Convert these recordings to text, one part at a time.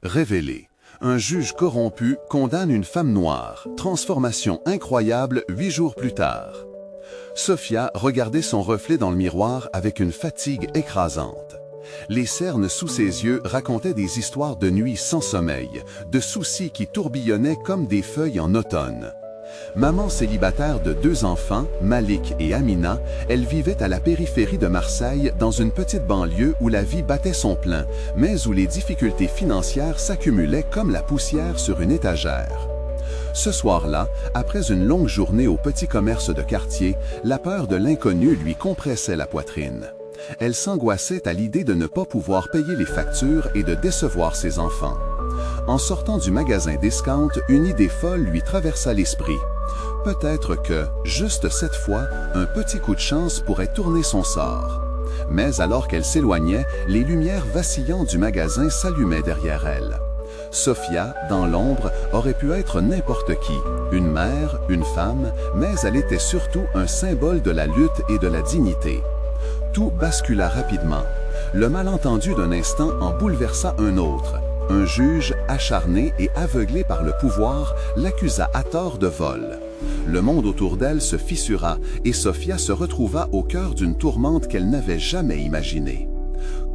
Révélé. Un juge corrompu condamne une femme noire. Transformation incroyable 8 jours plus tard. Sophia regardait son reflet dans le miroir avec une fatigue écrasante. Les cernes sous ses yeux racontaient des histoires de nuits sans sommeil, de soucis qui tourbillonnaient comme des feuilles en automne. Maman célibataire de 2 enfants, Malik et Amina, elle vivait à la périphérie de Marseille dans une petite banlieue où la vie battait son plein, mais où les difficultés financières s'accumulaient comme la poussière sur une étagère. Ce soir-là, après une longue journée au petit commerce de quartier, la peur de l'inconnu lui compressait la poitrine. Elle s'angoissait à l'idée de ne pas pouvoir payer les factures et de décevoir ses enfants. En sortant du magasin discount, une idée folle lui traversa l'esprit. Peut-être que, juste cette fois, un petit coup de chance pourrait tourner son sort. Mais alors qu'elle s'éloignait, les lumières vacillantes du magasin s'allumaient derrière elle. Sophia, dans l'ombre, aurait pu être n'importe qui, une mère, une femme, mais elle était surtout un symbole de la lutte et de la dignité. Tout bascula rapidement. Le malentendu d'un instant en bouleversa un autre. Un juge, acharné et aveuglé par le pouvoir, l'accusa à tort de vol. Le monde autour d'elle se fissura et Sophia se retrouva au cœur d'une tourmente qu'elle n'avait jamais imaginée.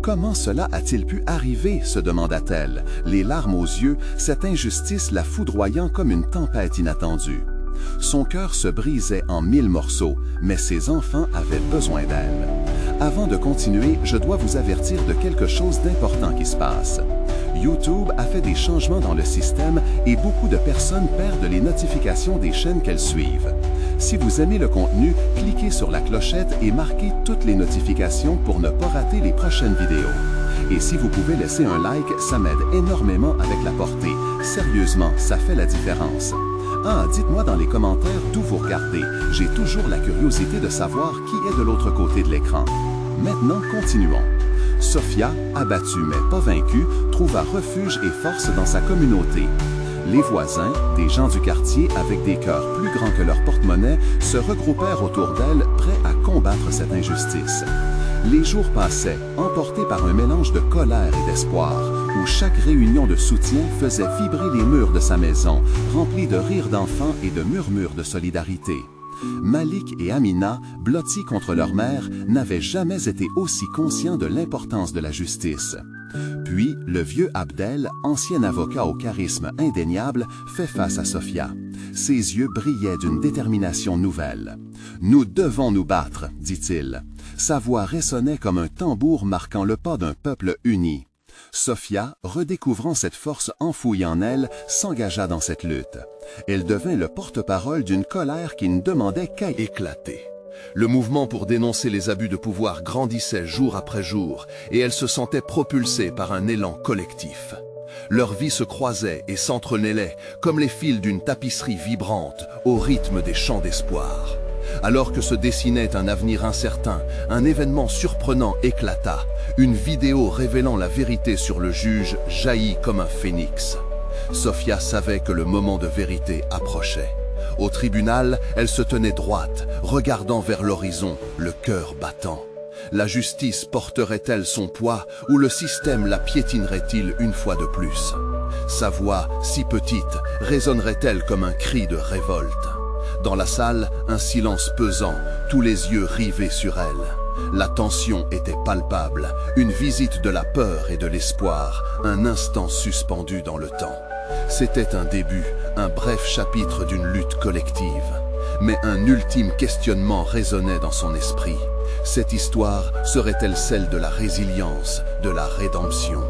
Comment cela a-t-il pu arriver, se demanda-t-elle, les larmes aux yeux, cette injustice la foudroyant comme une tempête inattendue. Son cœur se brisait en 1000 morceaux, mais ses enfants avaient besoin d'elle. Avant de continuer, je dois vous avertir de quelque chose d'important qui se passe. YouTube a fait des changements dans le système et beaucoup de personnes perdent les notifications des chaînes qu'elles suivent. Si vous aimez le contenu, cliquez sur la clochette et marquez toutes les notifications pour ne pas rater les prochaines vidéos. Et si vous pouvez laisser un like, ça m'aide énormément avec la portée. Sérieusement, ça fait la différence. Ah, dites-moi dans les commentaires d'où vous regardez. J'ai toujours la curiosité de savoir qui est de l'autre côté de l'écran. Maintenant, continuons. Sophia, abattue mais pas vaincue, trouva refuge et force dans sa communauté. Les voisins, des gens du quartier avec des cœurs plus grands que leur porte-monnaie, se regroupèrent autour d'elle, prêts à combattre cette injustice. Les jours passaient, emportés par un mélange de colère et d'espoir, où chaque réunion de soutien faisait vibrer les murs de sa maison, remplis de rires d'enfants et de murmures de solidarité. Malik et Amina, blottis contre leur mère, n'avaient jamais été aussi conscients de l'importance de la justice. Puis, le vieux Abdel, ancien avocat au charisme indéniable, fait face à Sophia. Ses yeux brillaient d'une détermination nouvelle. « Nous devons nous battre », dit-il. Sa voix résonnait comme un tambour marquant le pas d'un peuple uni. Sophia, redécouvrant cette force enfouie en elle, s'engagea dans cette lutte. Elle devint le porte-parole d'une colère qui ne demandait qu'à éclater. Le mouvement pour dénoncer les abus de pouvoir grandissait jour après jour, et elle se sentait propulsée par un élan collectif. Leurs vies se croisaient et s'entremêlaient comme les fils d'une tapisserie vibrante au rythme des chants d'espoir. Alors que se dessinait un avenir incertain, un événement surprenant éclata. Une vidéo révélant la vérité sur le juge jaillit comme un phénix. Sophia savait que le moment de vérité approchait. Au tribunal, elle se tenait droite, regardant vers l'horizon, le cœur battant. La justice porterait-elle son poids ou le système la piétinerait-il une fois de plus? Sa voix, si petite, résonnerait-elle comme un cri de révolte? Dans la salle, un silence pesant, tous les yeux rivés sur elle. La tension était palpable, une visite de la peur et de l'espoir, un instant suspendu dans le temps. C'était un début, un bref chapitre d'une lutte collective. Mais un ultime questionnement résonnait dans son esprit. Cette histoire serait-elle celle de la résilience, de la rédemption?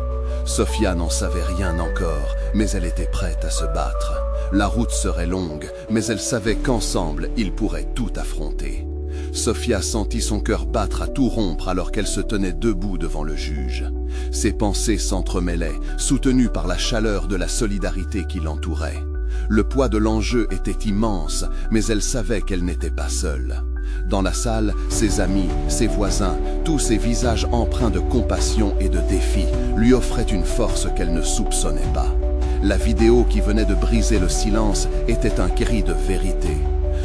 Sophia n'en savait rien encore, mais elle était prête à se battre. La route serait longue, mais elle savait qu'ensemble, ils pourraient tout affronter. Sophia sentit son cœur battre à tout rompre alors qu'elle se tenait debout devant le juge. Ses pensées s'entremêlaient, soutenues par la chaleur de la solidarité qui l'entourait. Le poids de l'enjeu était immense, mais elle savait qu'elle n'était pas seule. Dans la salle, ses amis, ses voisins, tous ces visages empreints de compassion et de défi lui offraient une force qu'elle ne soupçonnait pas. La vidéo qui venait de briser le silence était un cri de vérité.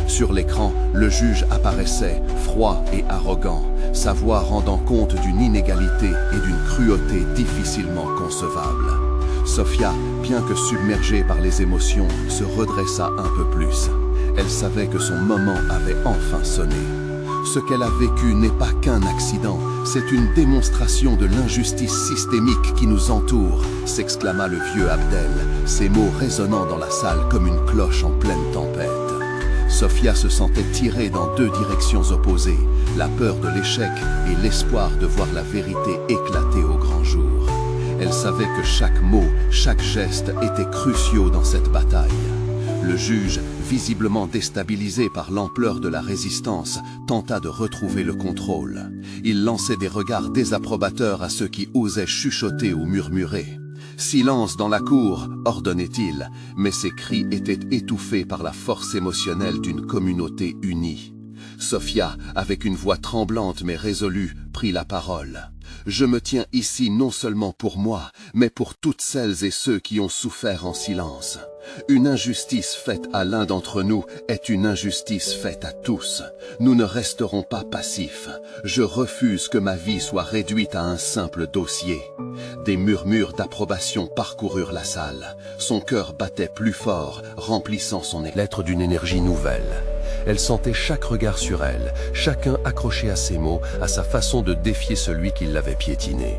Sur l'écran, le juge apparaissait, froid et arrogant, sa voix rendant compte d'une inégalité et d'une cruauté difficilement concevables. Sofia, bien que submergée par les émotions, se redressa un peu plus. Elle savait que son moment avait enfin sonné. Ce qu'elle a vécu n'est pas qu'un accident, c'est une démonstration de l'injustice systémique qui nous entoure, s'exclama le vieux Abdel, ses mots résonnant dans la salle comme une cloche en pleine tempête. Sofia se sentait tirée dans deux directions opposées, la peur de l'échec et l'espoir de voir la vérité éclater au grand jour. Elle savait que chaque mot, chaque geste étaient cruciaux dans cette bataille. Le juge, visiblement déstabilisé par l'ampleur de la résistance, tenta de retrouver le contrôle. Il lançait des regards désapprobateurs à ceux qui osaient chuchoter ou murmurer. « Silence dans la cour !» ordonnait-il, mais ses cris étaient étouffés par la force émotionnelle d'une communauté unie. Sofia, avec une voix tremblante mais résolue, prit la parole. « Je me tiens ici non seulement pour moi, mais pour toutes celles et ceux qui ont souffert en silence. Une injustice faite à l'un d'entre nous est une injustice faite à tous. Nous ne resterons pas passifs. Je refuse que ma vie soit réduite à un simple dossier. » Des murmures d'approbation parcoururent la salle. Son cœur battait plus fort, remplissant son lettre d'une énergie nouvelle. Elle sentait chaque regard sur elle, chacun accroché à ses mots, à sa façon de défier celui qui l'avait piétinée.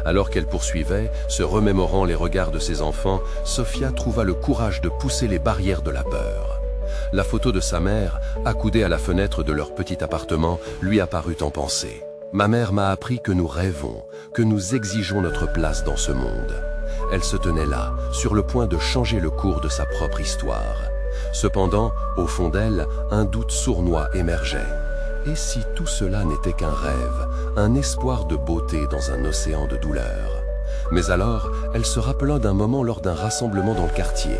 Alors qu'elle poursuivait, se remémorant les regards de ses enfants, Sofia trouva le courage de pousser les barrières de la peur. La photo de sa mère, accoudée à la fenêtre de leur petit appartement, lui apparut en pensée. « Ma mère m'a appris que nous rêvons, que nous exigeons notre place dans ce monde. » Elle se tenait là, sur le point de changer le cours de sa propre histoire. Cependant, au fond d'elle, un doute sournois émergeait. Et si tout cela n'était qu'un rêve, un espoir de beauté dans un océan de douleur? Mais alors, elle se rappela d'un moment lors d'un rassemblement dans le quartier.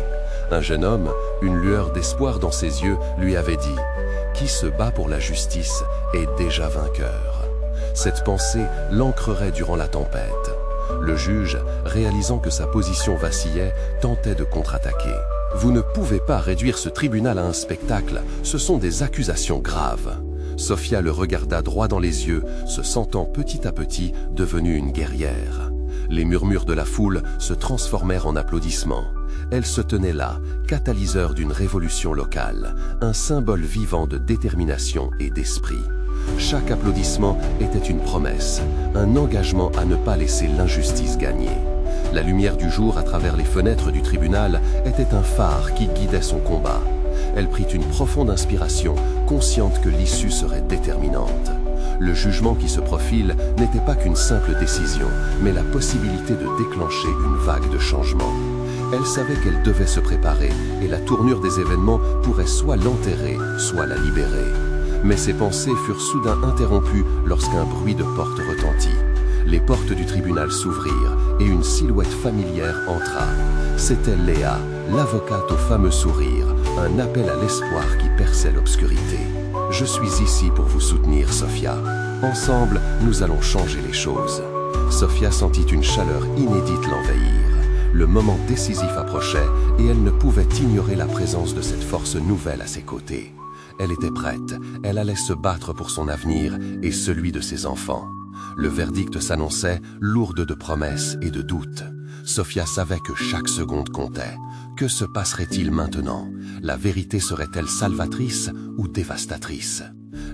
Un jeune homme, une lueur d'espoir dans ses yeux, lui avait dit « Qui se bat pour la justice est déjà vainqueur ». Cette pensée l'ancrerait durant la tempête. Le juge, réalisant que sa position vacillait, tentait de contre-attaquer. « Vous ne pouvez pas réduire ce tribunal à un spectacle, ce sont des accusations graves. » Sofia le regarda droit dans les yeux, se sentant petit à petit devenue une guerrière. Les murmures de la foule se transformèrent en applaudissements. Elle se tenait là, catalyseur d'une révolution locale, un symbole vivant de détermination et d'esprit. Chaque applaudissement était une promesse, un engagement à ne pas laisser l'injustice gagner. La lumière du jour à travers les fenêtres du tribunal était un phare qui guidait son combat. Elle prit une profonde inspiration, consciente que l'issue serait déterminante. Le jugement qui se profile n'était pas qu'une simple décision, mais la possibilité de déclencher une vague de changement. Elle savait qu'elle devait se préparer, et la tournure des événements pourrait soit l'enterrer, soit la libérer. Mais ses pensées furent soudain interrompues lorsqu'un bruit de porte retentit. Les portes du tribunal s'ouvrirent et une silhouette familière entra. C'était Léa, l'avocate au fameux sourire, un appel à l'espoir qui perçait l'obscurité. « Je suis ici pour vous soutenir, Sofia. Ensemble, nous allons changer les choses. » Sofia sentit une chaleur inédite l'envahir. Le moment décisif approchait et elle ne pouvait ignorer la présence de cette force nouvelle à ses côtés. Elle était prête, elle allait se battre pour son avenir et celui de ses enfants. Le verdict s'annonçait lourde de promesses et de doutes. Sofia savait que chaque seconde comptait. Que se passerait-il maintenant? La vérité serait-elle salvatrice ou dévastatrice?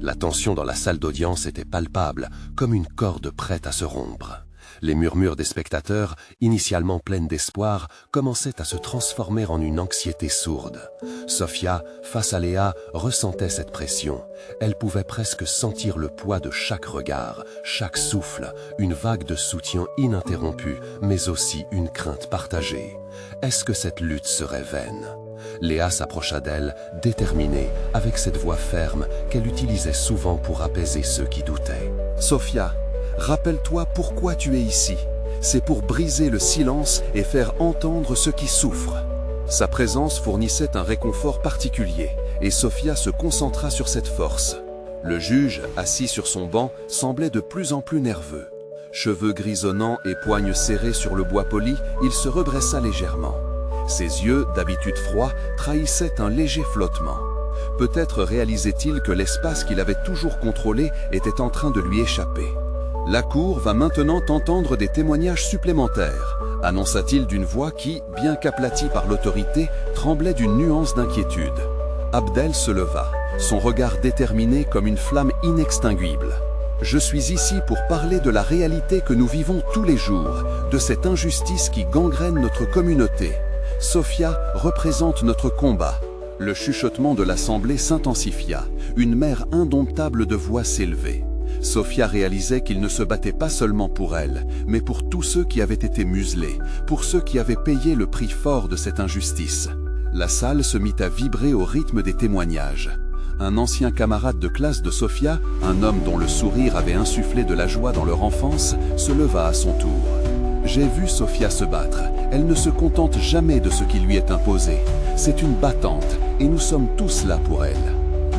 La tension dans la salle d'audience était palpable, comme une corde prête à se rompre. Les murmures des spectateurs, initialement pleines d'espoir, commençaient à se transformer en une anxiété sourde. Sofia, face à Léa, ressentait cette pression. Elle pouvait presque sentir le poids de chaque regard, chaque souffle, une vague de soutien ininterrompue, mais aussi une crainte partagée. Est-ce que cette lutte serait vaine? Léa s'approcha d'elle, déterminée, avec cette voix ferme qu'elle utilisait souvent pour apaiser ceux qui doutaient. « Sofia, rappelle-toi pourquoi tu es ici. C'est pour briser le silence et faire entendre ceux qui souffrent. » Sa présence fournissait un réconfort particulier, et Sofia se concentra sur cette force. Le juge, assis sur son banc, semblait de plus en plus nerveux. Cheveux grisonnants et poignes serrés sur le bois poli, il se redressa légèrement. Ses yeux, d'habitude froids, trahissaient un léger flottement. Peut-être réalisait-il que l'espace qu'il avait toujours contrôlé était en train de lui échapper. La cour va maintenant entendre des témoignages supplémentaires, annonça-t-il d'une voix qui, bien qu'aplatie par l'autorité, tremblait d'une nuance d'inquiétude. Abdel se leva, son regard déterminé comme une flamme inextinguible. « Je suis ici pour parler de la réalité que nous vivons tous les jours, de cette injustice qui gangrène notre communauté. Sophia représente notre combat. » Le chuchotement de l'assemblée s'intensifia. Une mer indomptable de voix s'élevait. Sophia réalisait qu'il ne se battait pas seulement pour elle, mais pour tous ceux qui avaient été muselés, pour ceux qui avaient payé le prix fort de cette injustice. La salle se mit à vibrer au rythme des témoignages. Un ancien camarade de classe de Sophia, un homme dont le sourire avait insufflé de la joie dans leur enfance, se leva à son tour. « J'ai vu Sophia se battre. Elle ne se contente jamais de ce qui lui est imposé. C'est une battante, et nous sommes tous là pour elle. »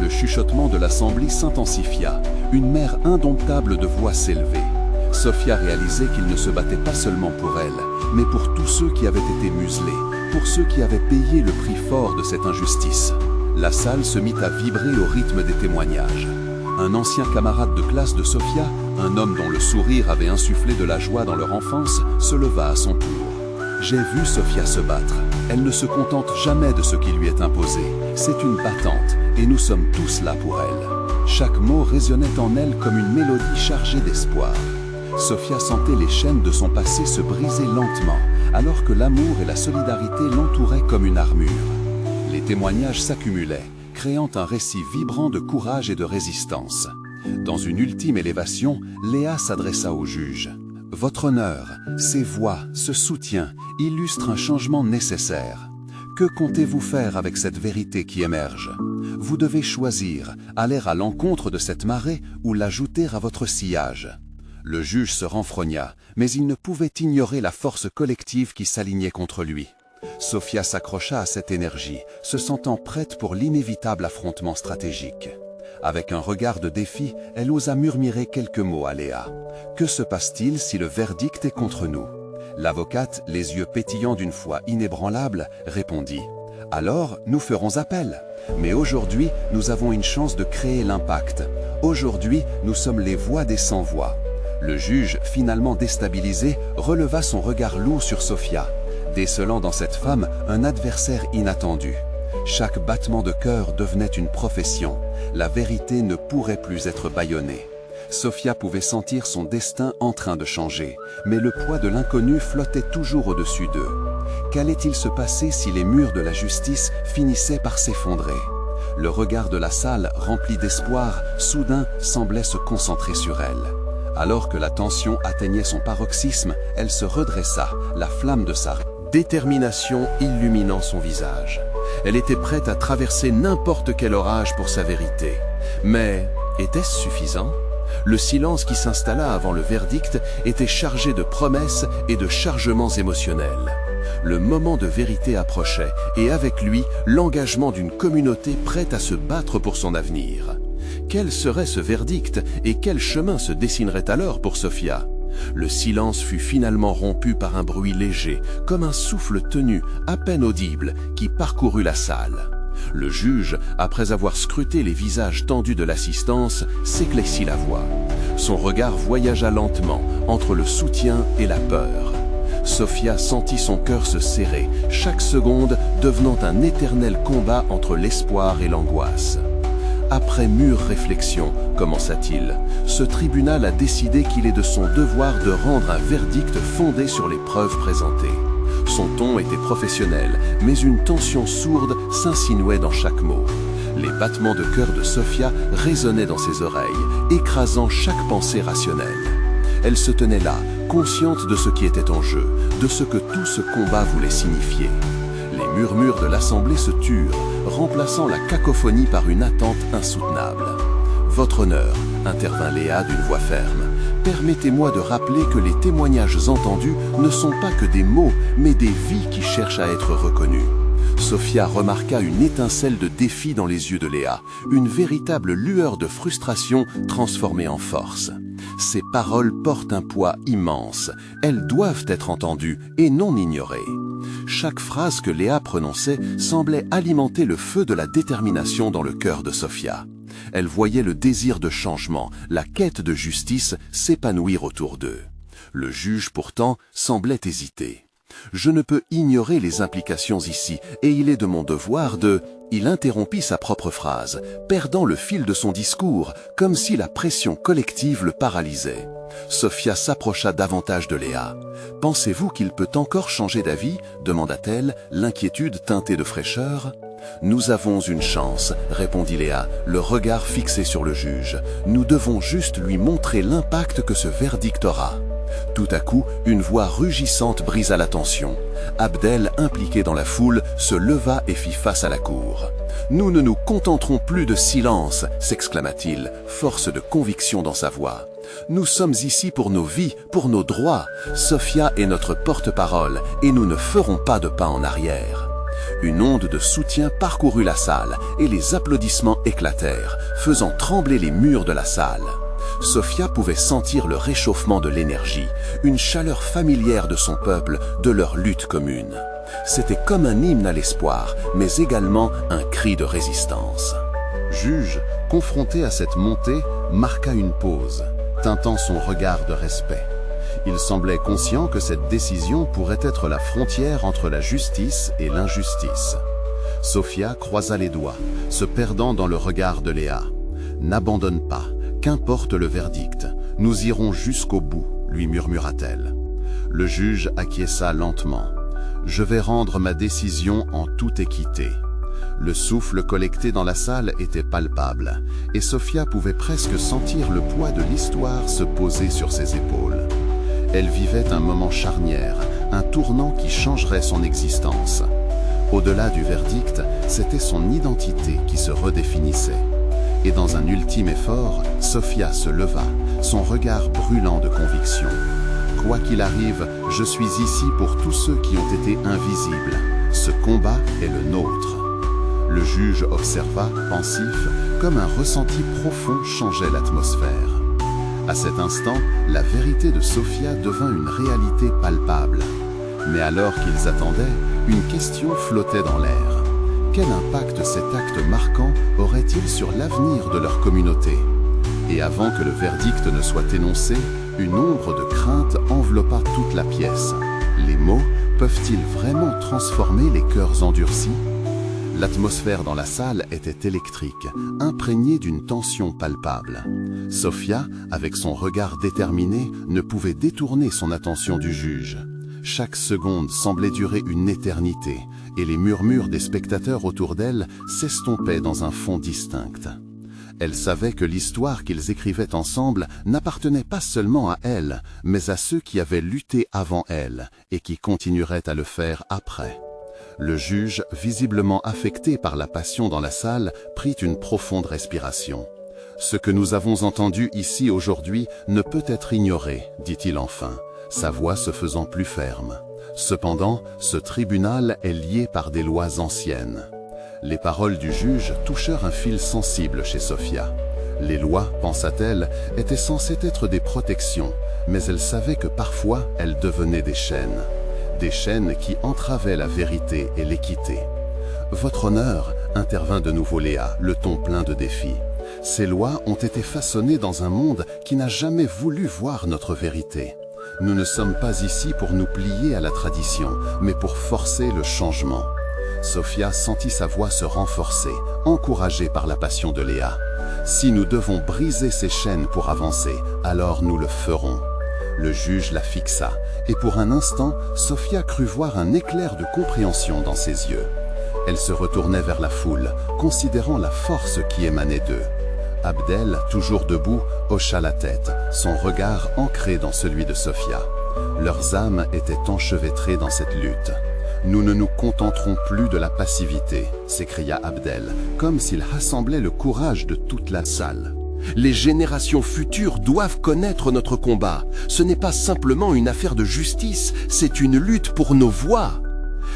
Le chuchotement de l'assemblée s'intensifia. Une mer indomptable de voix s'élevait. Sophia réalisait qu'il ne se battait pas seulement pour elle, mais pour tous ceux qui avaient été muselés, pour ceux qui avaient payé le prix fort de cette injustice. La salle se mit à vibrer au rythme des témoignages. Un ancien camarade de classe de Sophia, un homme dont le sourire avait insufflé de la joie dans leur enfance, se leva à son tour. « J'ai vu Sophia se battre. Elle ne se contente jamais de ce qui lui est imposé. C'est une battante, et nous sommes tous là pour elle. » Chaque mot résonnait en elle comme une mélodie chargée d'espoir. Sophia sentait les chaînes de son passé se briser lentement, alors que l'amour et la solidarité l'entouraient comme une armure. Les témoignages s'accumulaient, créant un récit vibrant de courage et de résistance. Dans une ultime élévation, Léa s'adressa au juge. « Votre honneur, ces voix, ce soutien, illustrent un changement nécessaire. Que comptez-vous faire avec cette vérité qui émerge? Vous devez choisir, aller à l'encontre de cette marée ou l'ajouter à votre sillage. » Le juge se renfrogna, mais il ne pouvait ignorer la force collective qui s'alignait contre lui. Sophia s'accrocha à cette énergie, se sentant prête pour l'inévitable affrontement stratégique. Avec un regard de défi, elle osa murmurer quelques mots à Léa. « Que se passe-t-il si le verdict est contre nous ?» L'avocate, les yeux pétillants d'une foi inébranlable, répondit « Alors, nous ferons appel. Mais aujourd'hui, nous avons une chance de créer l'impact. Aujourd'hui, nous sommes les voix des sans-voix. » Le juge, finalement déstabilisé, releva son regard lourd sur Sophia, décelant dans cette femme un adversaire inattendu. Chaque battement de cœur devenait une profession. La vérité ne pourrait plus être bâillonnée. Sophia pouvait sentir son destin en train de changer, mais le poids de l'inconnu flottait toujours au-dessus d'eux. Qu'allait-il se passer si les murs de la justice finissaient par s'effondrer? Le regard de la salle, rempli d'espoir, soudain semblait se concentrer sur elle. Alors que la tension atteignait son paroxysme, elle se redressa, la flamme de sa détermination illuminant son visage. Elle était prête à traverser n'importe quel orage pour sa vérité. Mais était-ce suffisant? Le silence qui s'installa avant le verdict était chargé de promesses et de chargements émotionnels. Le moment de vérité approchait, et avec lui, l'engagement d'une communauté prête à se battre pour son avenir. Quel serait ce verdict et quel chemin se dessinerait alors pour Sophia? Le silence fut finalement rompu par un bruit léger, comme un souffle tenu, à peine audible, qui parcourut la salle. Le juge, après avoir scruté les visages tendus de l'assistance, s'éclaircit la voix. Son regard voyagea lentement entre le soutien et la peur. Sophia sentit son cœur se serrer, chaque seconde devenant un éternel combat entre l'espoir et l'angoisse. Après mûre réflexion, commença-t-il, ce tribunal a décidé qu'il est de son devoir de rendre un verdict fondé sur les preuves présentées. Son ton était professionnel, mais une tension sourde s'insinuait dans chaque mot. Les battements de cœur de Sophia résonnaient dans ses oreilles, écrasant chaque pensée rationnelle. Elle se tenait là, consciente de ce qui était en jeu, de ce que tout ce combat voulait signifier. Les murmures de l'assemblée se turent, remplaçant la cacophonie par une attente insoutenable. « Votre honneur, » intervint Léa d'une voix ferme, « permettez-moi de rappeler que les témoignages entendus ne sont pas que des mots, mais des vies qui cherchent à être reconnues. » Sophia remarqua une étincelle de défi dans les yeux de Léa, une véritable lueur de frustration transformée en force. Ces paroles portent un poids immense, elles doivent être entendues et non ignorées. Chaque phrase que Léa prononçait semblait alimenter le feu de la détermination dans le cœur de Sophia. Elle voyait le désir de changement, la quête de justice s'épanouir autour d'eux. Le juge, pourtant, semblait hésiter. Je ne peux ignorer les implications ici, et il est de mon devoir de... Il interrompit sa propre phrase, perdant le fil de son discours, comme si la pression collective le paralysait. Sophia s'approcha davantage de Léa. « Pensez-vous qu'il peut encore changer d'avis » demanda-t-elle, l'inquiétude teintée de fraîcheur. « Nous avons une chance » répondit Léa, le regard fixé sur le juge. « Nous devons juste lui montrer l'impact que ce verdict aura. » Tout à coup, une voix rugissante brisa la tension. Abdel, impliqué dans la foule, se leva et fit face à la cour. « Nous ne nous contenterons plus de silence » s'exclama-t-il, force de conviction dans sa voix. « Nous sommes ici pour nos vies, pour nos droits. Sophia est notre porte-parole et nous ne ferons pas de pas en arrière. » Une onde de soutien parcourut la salle et les applaudissements éclatèrent, faisant trembler les murs de la salle. Sophia pouvait sentir le réchauffement de l'énergie, une chaleur familière de son peuple, de leur lutte commune. C'était comme un hymne à l'espoir, mais également un cri de résistance. Juge, confronté à cette montée, marqua une pause, teintant son regard de respect. Il semblait conscient que cette décision pourrait être la frontière entre la justice et l'injustice. Sophia croisa les doigts, se perdant dans le regard de Léa. « N'abandonne pas. Qu'importe le verdict, nous irons jusqu'au bout, lui murmura-t-elle. Le juge acquiesça lentement. Je vais rendre ma décision en toute équité. Le souffle collecté dans la salle était palpable, et Sophia pouvait presque sentir le poids de l'histoire se poser sur ses épaules. Elle vivait un moment charnière, un tournant qui changerait son existence. Au-delà du verdict, c'était son identité qui se redéfinissait. Et dans un ultime effort, Sophia se leva, son regard brûlant de conviction. « Quoi qu'il arrive, je suis ici pour tous ceux qui ont été invisibles. Ce combat est le nôtre. » Le juge observa, pensif, comme un ressenti profond changeait l'atmosphère. À cet instant, la vérité de Sophia devint une réalité palpable. Mais alors qu'ils attendaient, une question flottait dans l'air. Quel impact cet acte marquant aurait-il sur l'avenir de leur communauté? Et avant que le verdict ne soit énoncé, une ombre de crainte enveloppa toute la pièce. Les mots peuvent-ils vraiment transformer les cœurs endurcis? L'atmosphère dans la salle était électrique, imprégnée d'une tension palpable. Sophia, avec son regard déterminé, ne pouvait détourner son attention du juge. Chaque seconde semblait durer une éternité, et les murmures des spectateurs autour d'elle s'estompaient dans un fond distinct. Elle savait que l'histoire qu'ils écrivaient ensemble n'appartenait pas seulement à elle, mais à ceux qui avaient lutté avant elle et qui continueraient à le faire après. Le juge, visiblement affecté par la passion dans la salle, prit une profonde respiration. « Ce que nous avons entendu ici aujourd'hui ne peut être ignoré, dit-il enfin, sa voix se faisant plus ferme. Cependant, ce tribunal est lié par des lois anciennes. » Les paroles du juge touchèrent un fil sensible chez Sophia. Les lois, pensa-t-elle, étaient censées être des protections, mais elle savait que parfois elles devenaient des chaînes. Des chaînes qui entravaient la vérité et l'équité. « Votre honneur, intervint de nouveau Léa, le ton plein de défi. Ces lois ont été façonnées dans un monde qui n'a jamais voulu voir notre vérité. Nous ne sommes pas ici pour nous plier à la tradition, mais pour forcer le changement. » Sophia sentit sa voix se renforcer, encouragée par la passion de Léa. « Si nous devons briser ces chaînes pour avancer, alors nous le ferons. » Le juge la fixa, et pour un instant, Sophia crut voir un éclair de compréhension dans ses yeux. Elle se retournait vers la foule, considérant la force qui émanait d'eux. Abdel, toujours debout, hocha la tête, son regard ancré dans celui de Sophia. Leurs âmes étaient enchevêtrées dans cette lutte. « Nous ne nous contenterons plus de la passivité », s'écria Abdel, comme s'il rassemblait le courage de toute la salle. « Les générations futures doivent connaître notre combat. Ce n'est pas simplement une affaire de justice, c'est une lutte pour nos voix. »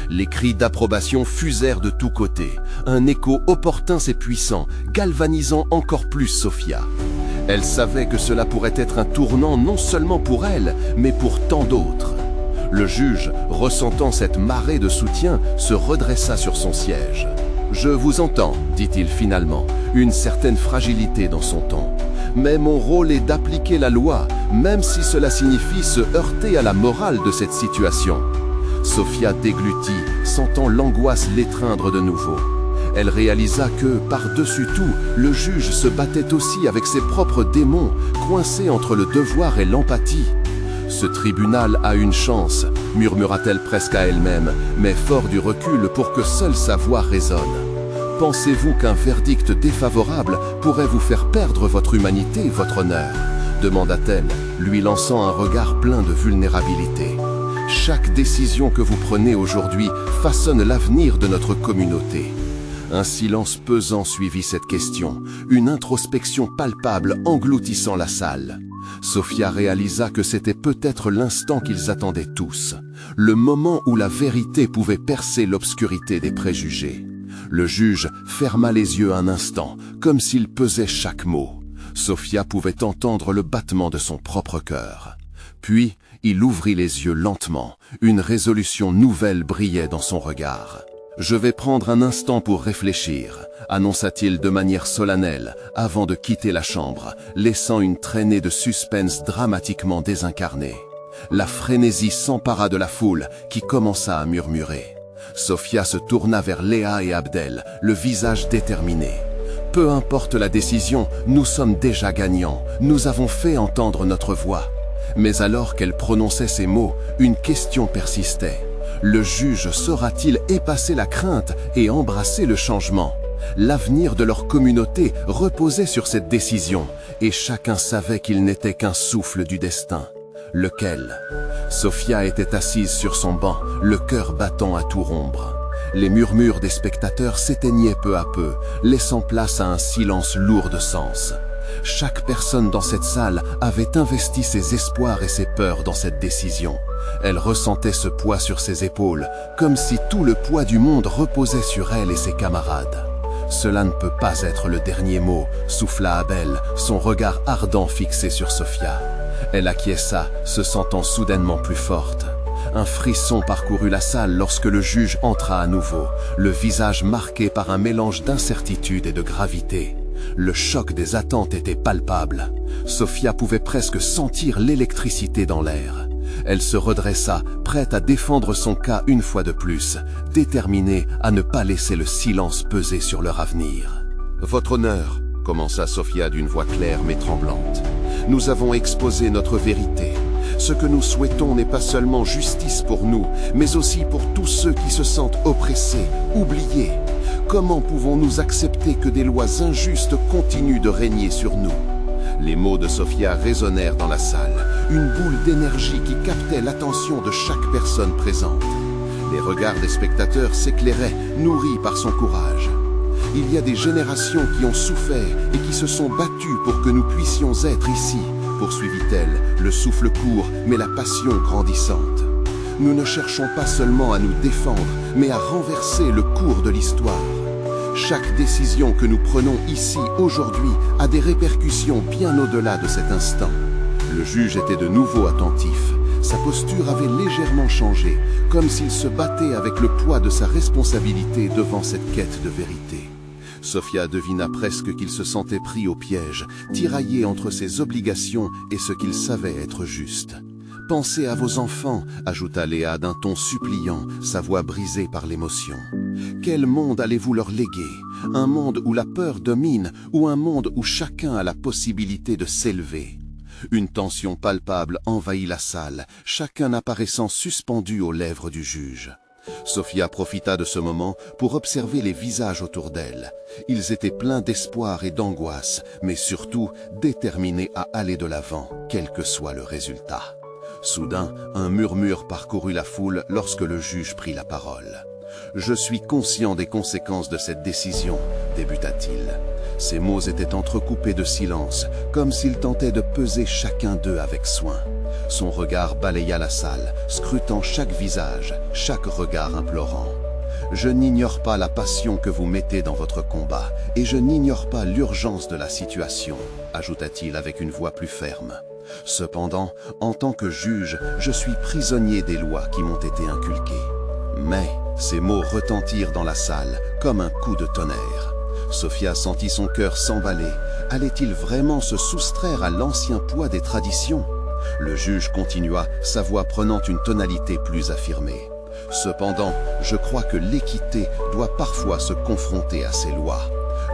Les cris d'approbation fusèrent de tous côtés. Un écho opportun et puissant, galvanisant encore plus Sophia. Elle savait que cela pourrait être un tournant non seulement pour elle, mais pour tant d'autres. Le juge, ressentant cette marée de soutien, se redressa sur son siège. « Je vous entends, dit-il finalement, une certaine fragilité dans son ton. Mais mon rôle est d'appliquer la loi, même si cela signifie se heurter à la morale de cette situation. Sophia déglutit, sentant l'angoisse l'étreindre de nouveau. Elle réalisa que, par-dessus tout, le juge se battait aussi avec ses propres démons, coincés entre le devoir et l'empathie. « Ce tribunal a une chance », murmura-t-elle presque à elle-même, mais fort du recul pour que seule sa voix résonne. « Pensez-vous qu'un verdict défavorable pourrait vous faire perdre votre humanité, votre honneur ?» demanda-t-elle, lui lançant un regard plein de vulnérabilité. « Chaque décision que vous prenez aujourd'hui façonne l'avenir de notre communauté. » Un silence pesant suivit cette question, une introspection palpable engloutissant la salle. Sophia réalisa que c'était peut-être l'instant qu'ils attendaient tous, le moment où la vérité pouvait percer l'obscurité des préjugés. Le juge ferma les yeux un instant, comme s'il pesait chaque mot. Sophia pouvait entendre le battement de son propre cœur. Puis, il ouvrit les yeux lentement, une résolution nouvelle brillait dans son regard. « Je vais prendre un instant pour réfléchir », annonça-t-il de manière solennelle, avant de quitter la chambre, laissant une traînée de suspense dramatiquement désincarnée. La frénésie s'empara de la foule, qui commença à murmurer. Sophia se tourna vers Léa et Abdel, le visage déterminé. « Peu importe la décision, nous sommes déjà gagnants, nous avons fait entendre notre voix. » Mais alors qu'elle prononçait ces mots, une question persistait. Le juge saura-t-il épasser la crainte et embrasser le changement? L'avenir de leur communauté reposait sur cette décision, et chacun savait qu'il n'était qu'un souffle du destin. Lequel? Sophia était assise sur son banc, le cœur battant à tout rompre. Les murmures des spectateurs s'éteignaient peu à peu, laissant place à un silence lourd de sens. Chaque personne dans cette salle avait investi ses espoirs et ses peurs dans cette décision. Elle ressentait ce poids sur ses épaules, comme si tout le poids du monde reposait sur elle et ses camarades. « Cela ne peut pas être le dernier mot », souffla Abel, son regard ardent fixé sur Sophia. Elle acquiesça, se sentant soudainement plus forte. Un frisson parcourut la salle lorsque le juge entra à nouveau, le visage marqué par un mélange d'incertitude et de gravité. Le choc des attentes était palpable. Sophia pouvait presque sentir l'électricité dans l'air. Elle se redressa, prête à défendre son cas une fois de plus, déterminée à ne pas laisser le silence peser sur leur avenir. « Votre honneur », commença Sophia d'une voix claire mais tremblante, « nous avons exposé notre vérité. Ce que nous souhaitons n'est pas seulement justice pour nous, mais aussi pour tous ceux qui se sentent oppressés, oubliés. Comment pouvons-nous accepter que des lois injustes continuent de régner sur nous ?» Les mots de Sophia résonnèrent dans la salle, une boule d'énergie qui captait l'attention de chaque personne présente. Les regards des spectateurs s'éclairaient, nourris par son courage. Il y a des générations qui ont souffert et qui se sont battues pour que nous puissions être ici, poursuivit-elle, le souffle court mais la passion grandissante. Nous ne cherchons pas seulement à nous défendre, mais à renverser le cours de l'histoire. Chaque décision que nous prenons ici, aujourd'hui, a des répercussions bien au-delà de cet instant. Le juge était de nouveau attentif. Sa posture avait légèrement changé, comme s'il se battait avec le poids de sa responsabilité devant cette quête de vérité. Sophia devina presque qu'il se sentait pris au piège, tiraillé entre ses obligations et ce qu'il savait être juste. « Pensez à vos enfants », ajouta Léa d'un ton suppliant, sa voix brisée par l'émotion. « Quel monde allez-vous leur léguer? Un monde où la peur domine ou un monde où chacun a la possibilité de s'élever ?» Une tension palpable envahit la salle, chacun apparaissant suspendu aux lèvres du juge. Sophia profita de ce moment pour observer les visages autour d'elle. Ils étaient pleins d'espoir et d'angoisse, mais surtout déterminés à aller de l'avant, quel que soit le résultat. Soudain, un murmure parcourut la foule lorsque le juge prit la parole. « Je suis conscient des conséquences de cette décision », débuta-t-il. Ses mots étaient entrecoupés de silence, comme s'il tentait de peser chacun d'eux avec soin. Son regard balaya la salle, scrutant chaque visage, chaque regard implorant. « Je n'ignore pas la passion que vous mettez dans votre combat, et je n'ignore pas l'urgence de la situation », ajouta-t-il avec une voix plus ferme. « Cependant, en tant que juge, je suis prisonnier des lois qui m'ont été inculquées. » Mais ces mots retentirent dans la salle, comme un coup de tonnerre. Sophia sentit son cœur s'emballer. Allait-il vraiment se soustraire à l'ancien poids des traditions? Le juge continua, sa voix prenant une tonalité plus affirmée. Cependant, je crois que l'équité doit parfois se confronter à ces lois.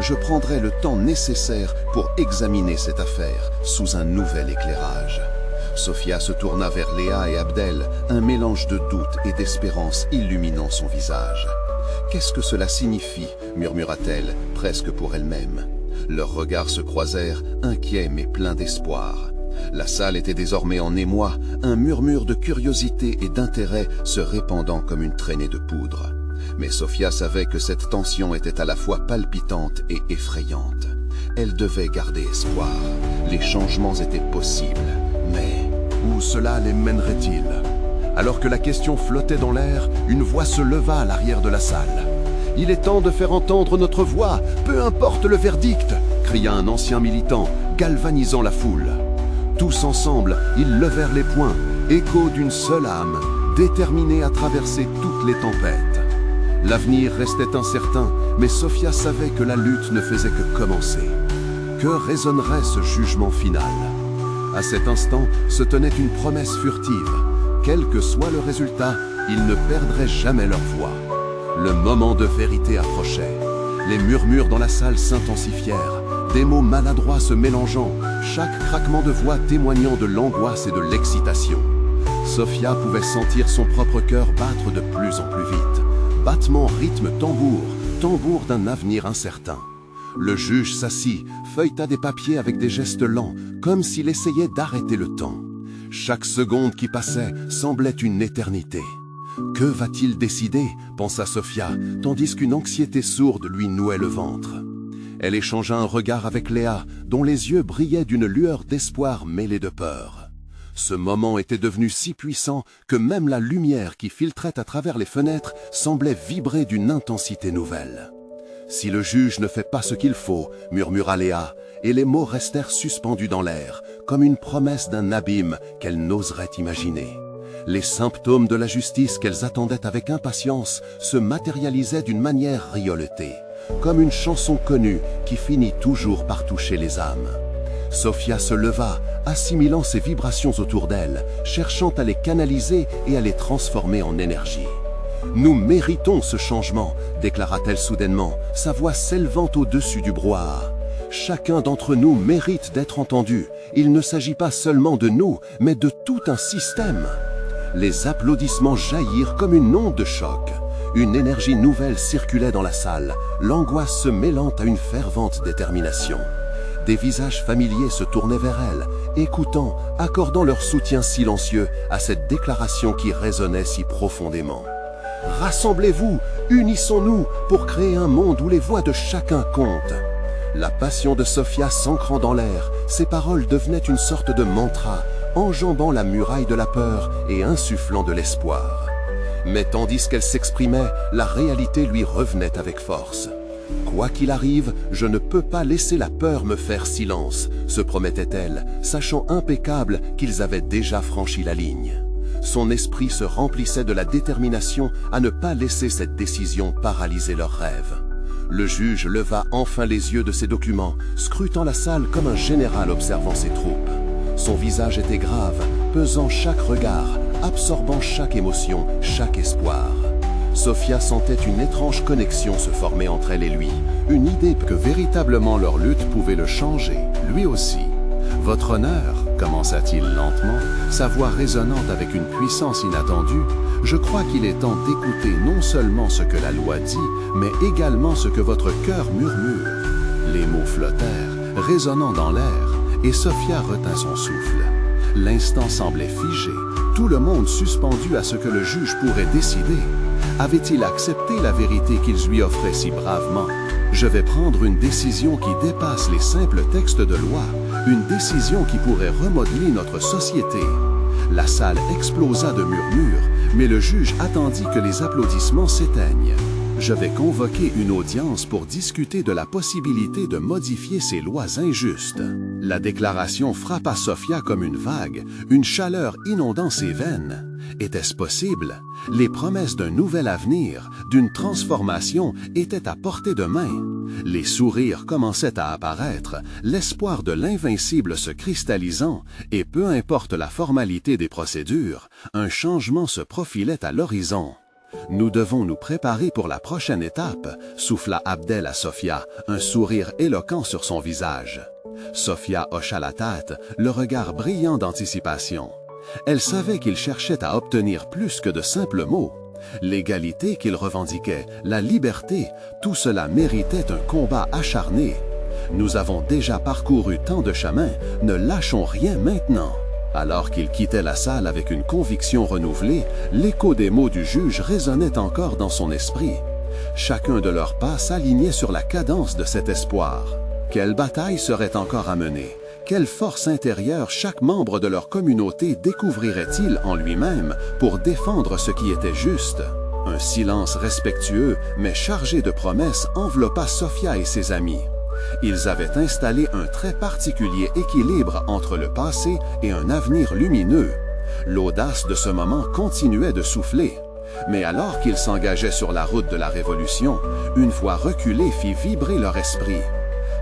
Je prendrai le temps nécessaire pour examiner cette affaire sous un nouvel éclairage. Sophia se tourna vers Léa et Abdel, un mélange de doute et d'espérance illuminant son visage. « Qu'est-ce que cela signifie » murmura-t-elle, presque pour elle-même. Leurs regards se croisèrent, inquiets mais pleins d'espoir. La salle était désormais en émoi, un murmure de curiosité et d'intérêt se répandant comme une traînée de poudre. Mais Sophia savait que cette tension était à la fois palpitante et effrayante. Elle devait garder espoir. Les changements étaient possibles. Mais où cela les mènerait-il? Alors que la question flottait dans l'air, une voix se leva à l'arrière de la salle. « Il est temps de faire entendre notre voix, peu importe le verdict !» cria un ancien militant, galvanisant la foule. Tous ensemble, ils levèrent les poings, écho d'une seule âme, déterminée à traverser toutes les tempêtes. L'avenir restait incertain, mais Sophia savait que la lutte ne faisait que commencer. Que résonnerait ce jugement final? À cet instant se tenait une promesse furtive. Quel que soit le résultat, ils ne perdraient jamais leur voix. Le moment de vérité approchait. Les murmures dans la salle s'intensifièrent, des mots maladroits se mélangeant, chaque craquement de voix témoignant de l'angoisse et de l'excitation. Sophia pouvait sentir son propre cœur battre de plus en plus vite. Battement, rythme, tambour, tambour d'un avenir incertain. Le juge s'assit, feuilleta des papiers avec des gestes lents, comme s'il essayait d'arrêter le temps. Chaque seconde qui passait semblait une éternité. Que va-t-il décider, pensa Sophia, tandis qu'une anxiété sourde lui nouait le ventre. Elle échangea un regard avec Léa, dont les yeux brillaient d'une lueur d'espoir mêlée de peur. Ce moment était devenu si puissant que même la lumière qui filtrait à travers les fenêtres semblait vibrer d'une intensité nouvelle. « Si le juge ne fait pas ce qu'il faut, » murmura Léa, et les mots restèrent suspendus dans l'air, comme une promesse d'un abîme qu'elle n'oserait imaginer. Les symptômes de la justice qu'elles attendaient avec impatience se matérialisaient d'une manière rioletée, comme une chanson connue qui finit toujours par toucher les âmes. Sophia se leva, assimilant ces vibrations autour d'elle, cherchant à les canaliser et à les transformer en énergie. « Nous méritons ce changement », déclara-t-elle soudainement, sa voix s'élevant au-dessus du brouhaha. « Chacun d'entre nous mérite d'être entendu. Il ne s'agit pas seulement de nous, mais de tout un système. » Les applaudissements jaillirent comme une onde de choc. Une énergie nouvelle circulait dans la salle, l'angoisse se mêlant à une fervente détermination. Des visages familiers se tournaient vers elle, écoutant, accordant leur soutien silencieux à cette déclaration qui résonnait si profondément. « Rassemblez-vous, unissons-nous pour créer un monde où les voix de chacun comptent. » La passion de Sophia s'ancrant dans l'air, ses paroles devenaient une sorte de mantra, enjambant la muraille de la peur et insufflant de l'espoir. Mais tandis qu'elle s'exprimait, la réalité lui revenait avec force. « Quoi qu'il arrive, je ne peux pas laisser la peur me faire silence », se promettait-elle, sachant impeccable qu'ils avaient déjà franchi la ligne. Son esprit se remplissait de la détermination à ne pas laisser cette décision paralyser leurs rêves. Le juge leva enfin les yeux de ses documents, scrutant la salle comme un général observant ses troupes. Son visage était grave, pesant chaque regard, absorbant chaque émotion, chaque espoir. Sophia sentait une étrange connexion se former entre elle et lui, une idée que véritablement leur lutte pouvait le changer, lui aussi. « Votre honneur » commença-t-il lentement, sa voix résonnante avec une puissance inattendue, « je crois qu'il est temps d'écouter non seulement ce que la loi dit, mais également ce que votre cœur murmure. » Les mots flottèrent, résonnant dans l'air, et Sophia retint son souffle. L'instant semblait figé, tout le monde suspendu à ce que le juge pourrait décider. Avait-il accepté la vérité qu'ils lui offraient si bravement? « Je vais prendre une décision qui dépasse les simples textes de loi, une décision qui pourrait remodeler notre société. » La salle explosa de murmures, mais le juge attendit que les applaudissements s'éteignent. « Je vais convoquer une audience pour discuter de la possibilité de modifier ces lois injustes. » La déclaration frappa Sophia comme une vague, une chaleur inondant ses veines. Était-ce possible? Les promesses d'un nouvel avenir, d'une transformation, étaient à portée de main. Les sourires commençaient à apparaître, l'espoir de l'invincible se cristallisant, et peu importe la formalité des procédures, un changement se profilait à l'horizon. Nous devons nous préparer pour la prochaine étape, souffla Abdel à Sofia, un sourire éloquent sur son visage. Sofia hocha la tête, le regard brillant d'anticipation. Elle savait qu'il cherchait à obtenir plus que de simples mots. L'égalité qu'il revendiquait, la liberté, tout cela méritait un combat acharné. Nous avons déjà parcouru tant de chemins, ne lâchons rien maintenant. Alors qu'il quittait la salle avec une conviction renouvelée, l'écho des mots du juge résonnait encore dans son esprit. Chacun de leurs pas s'alignait sur la cadence de cet espoir. Quelle bataille serait encore à mener? Quelle force intérieure chaque membre de leur communauté découvrirait-il en lui-même pour défendre ce qui était juste? Un silence respectueux, mais chargé de promesses, enveloppa Sofia et ses amis. Ils avaient installé un très particulier équilibre entre le passé et un avenir lumineux. L'audace de ce moment continuait de souffler. Mais alors qu'ils s'engageaient sur la route de la Révolution, une voix reculée fit vibrer leur esprit.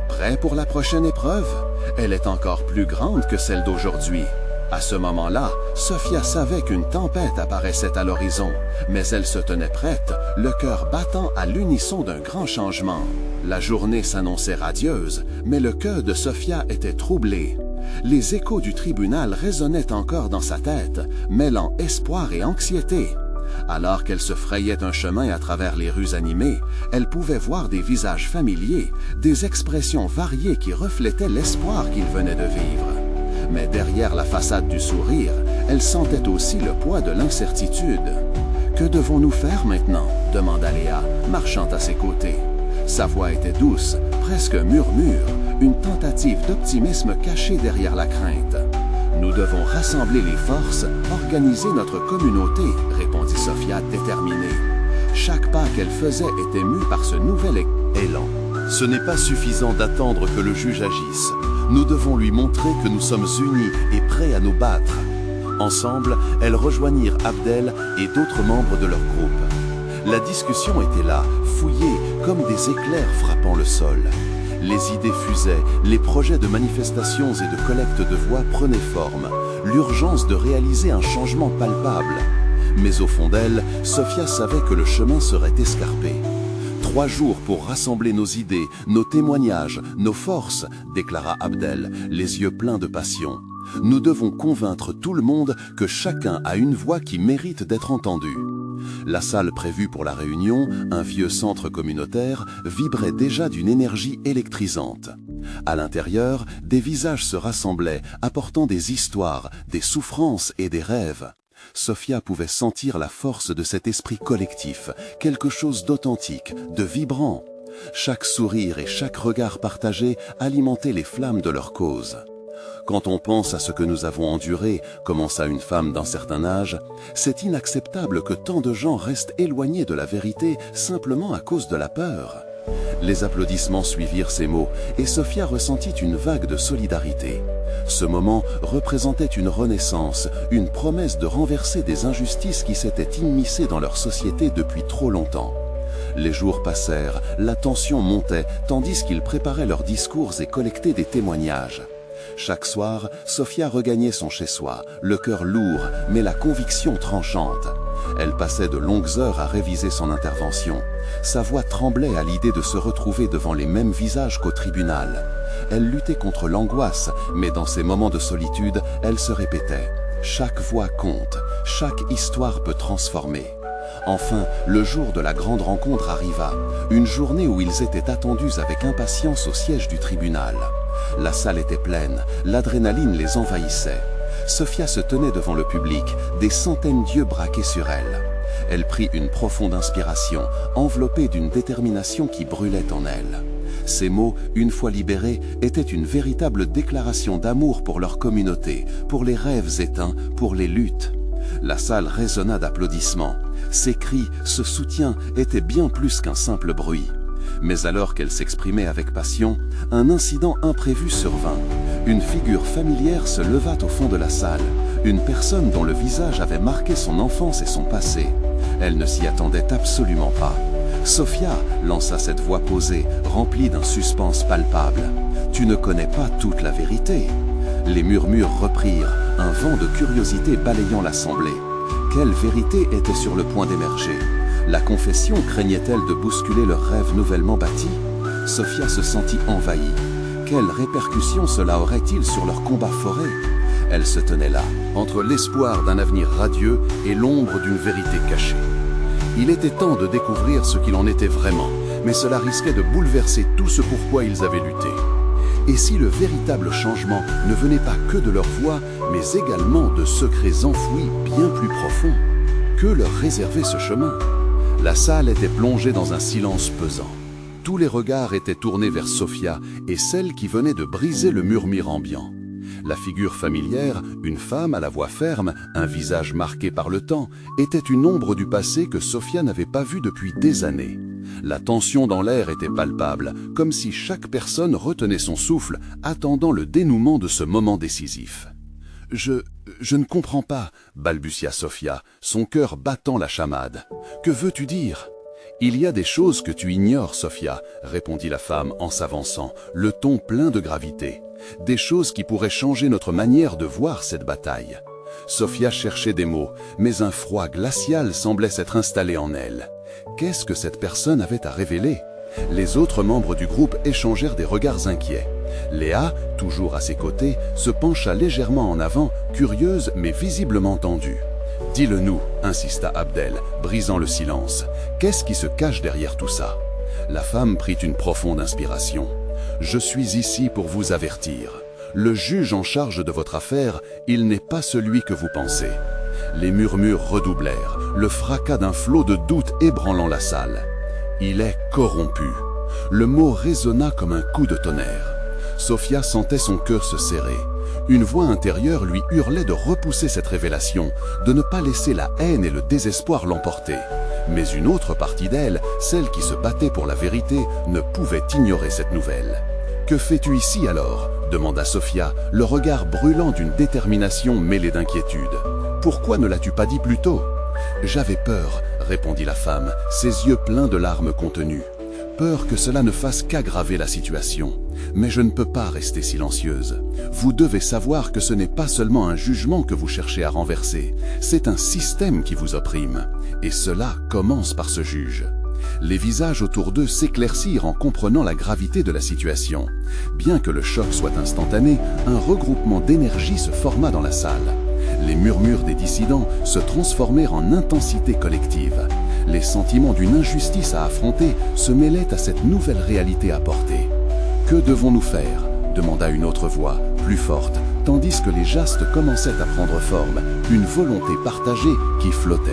Prêts pour la prochaine épreuve? Elle est encore plus grande que celle d'aujourd'hui. À ce moment-là, Sofia savait qu'une tempête apparaissait à l'horizon, mais elle se tenait prête, le cœur battant à l'unisson d'un grand changement. La journée s'annonçait radieuse, mais le cœur de Sofia était troublé. Les échos du tribunal résonnaient encore dans sa tête, mêlant espoir et anxiété. Alors qu'elle se frayait un chemin à travers les rues animées, elle pouvait voir des visages familiers, des expressions variées qui reflétaient l'espoir qu'il venait de vivre. Mais derrière la façade du sourire, elle sentait aussi le poids de l'incertitude. « Que devons-nous faire maintenant ?» demanda Léa, marchant à ses côtés. Sa voix était douce, presque un murmure, une tentative d'optimisme cachée derrière la crainte. « Nous devons rassembler les forces, organiser notre communauté, » répondit Sofia déterminée. Chaque pas qu'elle faisait était mue par ce nouvel élan. Ce n'est pas suffisant d'attendre que le juge agisse. Nous devons lui montrer que nous sommes unis et prêts à nous battre. Ensemble, elles rejoignirent Abdel et d'autres membres de leur groupe. La discussion était là, fouillée comme des éclairs frappant le sol. Les idées fusaient, les projets de manifestations et de collecte de voix prenaient forme, l'urgence de réaliser un changement palpable. Mais au fond d'elle, Sofia savait que le chemin serait escarpé. 3 jours pour rassembler nos idées, nos témoignages, nos forces, déclara Abdel, les yeux pleins de passion. Nous devons convaincre tout le monde que chacun a une voix qui mérite d'être entendue. La salle prévue pour la réunion, un vieux centre communautaire, vibrait déjà d'une énergie électrisante. À l'intérieur, des visages se rassemblaient, apportant des histoires, des souffrances et des rêves. Sofia pouvait sentir la force de cet esprit collectif, quelque chose d'authentique, de vibrant. Chaque sourire et chaque regard partagé alimentaient les flammes de leur cause. Quand on pense à ce que nous avons enduré, commença une femme d'un certain âge, c'est inacceptable que tant de gens restent éloignés de la vérité simplement à cause de la peur. Les applaudissements suivirent ces mots et Sofia ressentit une vague de solidarité. Ce moment représentait une renaissance, une promesse de renverser des injustices qui s'étaient immiscées dans leur société depuis trop longtemps. Les jours passèrent, la tension montait, tandis qu'ils préparaient leurs discours et collectaient des témoignages. Chaque soir, Sofia regagnait son chez-soi, le cœur lourd, mais la conviction tranchante. Elle passait de longues heures à réviser son intervention. Sa voix tremblait à l'idée de se retrouver devant les mêmes visages qu'au tribunal. Elle luttait contre l'angoisse, mais dans ces moments de solitude, elle se répétait « Chaque voix compte, chaque histoire peut transformer ». Enfin, le jour de la grande rencontre arriva, une journée où ils étaient attendus avec impatience au siège du tribunal. La salle était pleine, l'adrénaline les envahissait. Sofia se tenait devant le public, des centaines d'yeux braqués sur elle. Elle prit une profonde inspiration, enveloppée d'une détermination qui brûlait en elle. Ces mots, une fois libérés, étaient une véritable déclaration d'amour pour leur communauté, pour les rêves éteints, pour les luttes. La salle résonna d'applaudissements. Ses cris, ce soutien, étaient bien plus qu'un simple bruit. Mais alors qu'elle s'exprimait avec passion, un incident imprévu survint. Une figure familière se leva au fond de la salle, une personne dont le visage avait marqué son enfance et son passé. Elle ne s'y attendait absolument pas. Sofia, lança cette voix posée, remplie d'un suspense palpable. « Tu ne connais pas toute la vérité ». Les murmures reprirent, un vent de curiosité balayant l'assemblée. Quelle vérité était sur le point d'émerger? La confession craignait-elle de bousculer leur rêve nouvellement bâti? Sophia se sentit envahie. Quelles répercussions cela aurait-il sur leur combat forêt? Elle se tenait là, entre l'espoir d'un avenir radieux et l'ombre d'une vérité cachée. Il était temps de découvrir ce qu'il en était vraiment, mais cela risquait de bouleverser tout ce pourquoi ils avaient lutté. Et si le véritable changement ne venait pas que de leur voix, mais également de secrets enfouis bien plus profonds? Que leur réservait ce chemin? La salle était plongée dans un silence pesant. Tous les regards étaient tournés vers Sophia et celle qui venait de briser le murmure ambiant. La figure familière, une femme à la voix ferme, un visage marqué par le temps, était une ombre du passé que Sophia n'avait pas vue depuis des années. La tension dans l'air était palpable, comme si chaque personne retenait son souffle, attendant le dénouement de ce moment décisif. « Je ne comprends pas, » balbutia Sophia, son cœur battant la chamade. « Que veux-tu dire ?»« Il y a des choses que tu ignores, Sophia, » répondit la femme en s'avançant, le ton plein de gravité. « Des choses qui pourraient changer notre manière de voir cette bataille. » Sophia cherchait des mots, mais un froid glacial semblait s'être installé en elle. Qu'est-ce que cette personne avait à révéler? Les autres membres du groupe échangèrent des regards inquiets. Léa, toujours à ses côtés, se pencha légèrement en avant, curieuse mais visiblement tendue. « Dis-le-nous, » insista Abdel, brisant le silence. « Qu'est-ce qui se cache derrière tout ça ?» La femme prit une profonde inspiration. « Je suis ici pour vous avertir. Le juge en charge de votre affaire, il n'est pas celui que vous pensez. » Les murmures redoublèrent, le fracas d'un flot de doutes ébranlant la salle. « Il est corrompu. » Le mot résonna comme un coup de tonnerre. Sophia sentait son cœur se serrer. Une voix intérieure lui hurlait de repousser cette révélation, de ne pas laisser la haine et le désespoir l'emporter. Mais une autre partie d'elle, celle qui se battait pour la vérité, ne pouvait ignorer cette nouvelle. « Que fais-tu ici alors ?» demanda Sophia, le regard brûlant d'une détermination mêlée d'inquiétude. « Pourquoi ne l'as-tu pas dit plus tôt ?»« J'avais peur, » répondit la femme, ses yeux pleins de larmes contenues. « Peur que cela ne fasse qu'aggraver la situation. Mais je ne peux pas rester silencieuse. Vous devez savoir que ce n'est pas seulement un jugement que vous cherchez à renverser, c'est un système qui vous opprime. Et cela commence par ce juge. » Les visages autour d'eux s'éclaircirent en comprenant la gravité de la situation. Bien que le choc soit instantané, un regroupement d'énergie se forma dans la salle. Les murmures des dissidents se transformèrent en intensité collective. Les sentiments d'une injustice à affronter se mêlaient à cette nouvelle réalité à porter. « Que devons-nous faire ?» demanda une autre voix, plus forte, tandis que les gestes commençaient à prendre forme, une volonté partagée qui flottait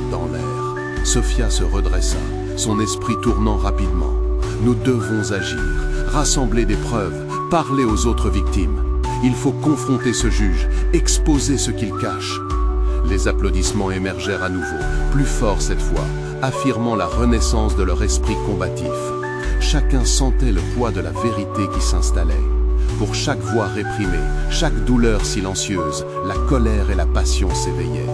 dans l'air. Sophia se redressa, son esprit tournant rapidement. « Nous devons agir, rassembler des preuves, parler aux autres victimes. Il faut confronter ce juge, exposer ce qu'il cache. » Les applaudissements émergèrent à nouveau, plus forts cette fois, affirmant la renaissance de leur esprit combatif. Chacun sentait le poids de la vérité qui s'installait. Pour chaque voix réprimée, chaque douleur silencieuse, la colère et la passion s'éveillaient.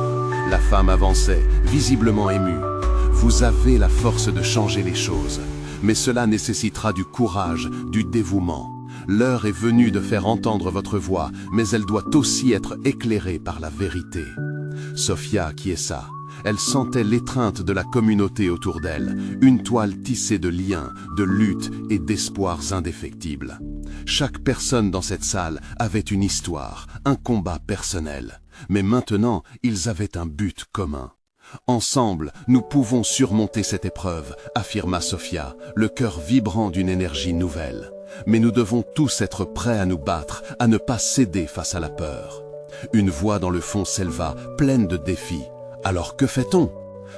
La femme avançait, visiblement émue. « Vous avez la force de changer les choses, mais cela nécessitera du courage, du dévouement. L'heure est venue de faire entendre votre voix, mais elle doit aussi être éclairée par la vérité. » Sophia acquiesça. Elle sentait l'étreinte de la communauté autour d'elle, une toile tissée de liens, de luttes et d'espoirs indéfectibles. Chaque personne dans cette salle avait une histoire, un combat personnel. Mais maintenant, ils avaient un but commun. « Ensemble, nous pouvons surmonter cette épreuve », affirma Sophia, le cœur vibrant d'une énergie nouvelle. « Mais nous devons tous être prêts à nous battre, à ne pas céder face à la peur. » Une voix dans le fond s'éleva, pleine de défis. « Alors que fait-on »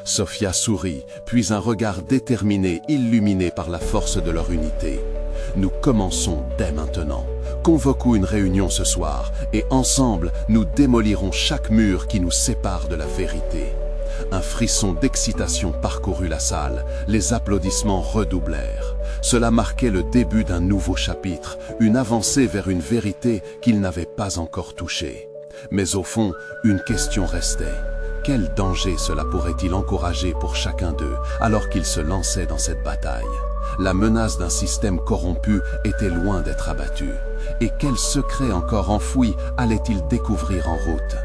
Sophia sourit, puis un regard déterminé, illuminé par la force de leur unité. « Nous commençons dès maintenant. Convoquons une réunion ce soir, et ensemble, nous démolirons chaque mur qui nous sépare de la vérité. » Un frisson d'excitation parcourut la salle, les applaudissements redoublèrent. Cela marquait le début d'un nouveau chapitre, une avancée vers une vérité qu'ils n'avaient pas encore touchée. Mais au fond, une question restait. Quel danger cela pourrait-il encourager pour chacun d'eux, alors qu'ils se lançaient dans cette bataille? La menace d'un système corrompu était loin d'être abattue. Et quel secret encore enfoui allait-il découvrir en route?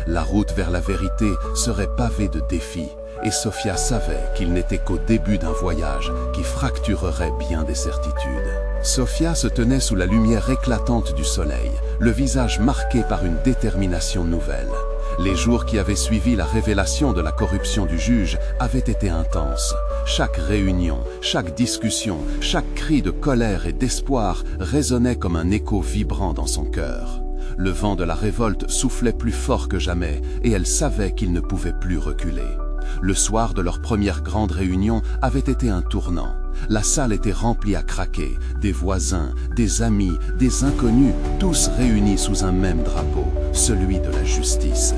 La route vers la vérité serait pavée de défis, Et Sofia savait qu'il n'était qu'au début d'un voyage qui fracturerait bien des certitudes. Sofia se tenait sous la lumière éclatante du soleil, le visage marqué par une détermination nouvelle. Les jours qui avaient suivi la révélation de la corruption du juge avaient été intenses. Chaque réunion, chaque discussion, chaque cri de colère et d'espoir résonnait comme un écho vibrant dans son cœur. Le vent de la révolte soufflait plus fort que jamais et elle savait qu'il ne pouvait plus reculer. Le soir de leur première grande réunion avait été un tournant. La salle était remplie à craquer, des voisins, des amis, des inconnus, tous réunis sous un même drapeau, celui de la justice.